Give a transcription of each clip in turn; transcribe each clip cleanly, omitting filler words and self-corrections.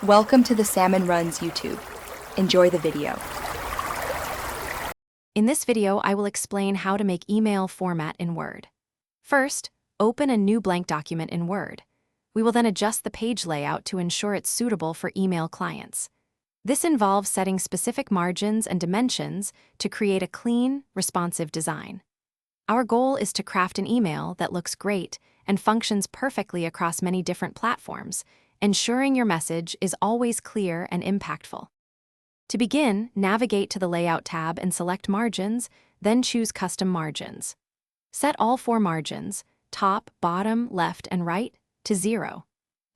Welcome to the Salmon Runs YouTube. Enjoy the video. In this video, I will explain how to make email format in Word. First, open a new blank document in Word. We will then adjust the page layout to ensure it's suitable for email clients. This involves setting specific margins and dimensions to create a clean, responsive design. Our goal is to craft an email that looks great and functions perfectly across many different platforms, ensuring your message is always clear and impactful. To begin, navigate to the Layout tab and select Margins, then choose Custom Margins. Set all four margins, top, bottom, left, and right, to 0.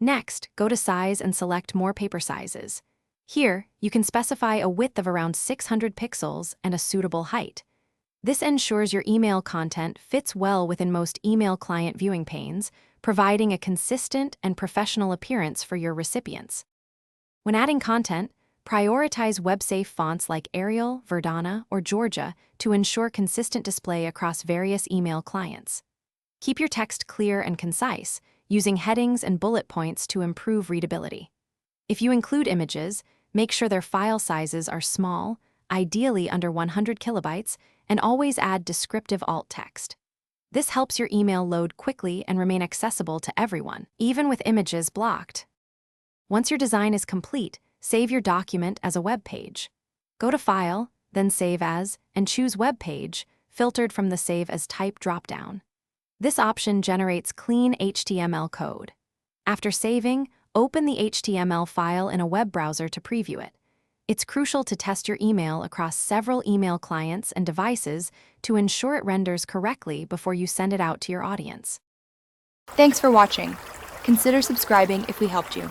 Next, go to Size and select More paper sizes. Here, you can specify a width of around 600 pixels and a suitable height. This ensures your email content fits well within most email client viewing panes, providing a consistent and professional appearance for your recipients. When adding content, prioritize web-safe fonts like Arial, Verdana, or Georgia to ensure consistent display across various email clients. Keep your text clear and concise, using headings and bullet points to improve readability. If you include images, make sure their file sizes are small, ideally under 100 kilobytes, and always add descriptive alt text. This helps your email load quickly and remain accessible to everyone, even with images blocked. Once your design is complete, save your document as a web page. Go to File, then Save As, and choose Web Page, filtered from the Save as Type dropdown. This option generates clean HTML code. After saving, open the HTML file in a web browser to preview it. It's crucial to test your email across several email clients and devices to ensure it renders correctly before you send it out to your audience. Thanks for watching. Consider subscribing if we helped you.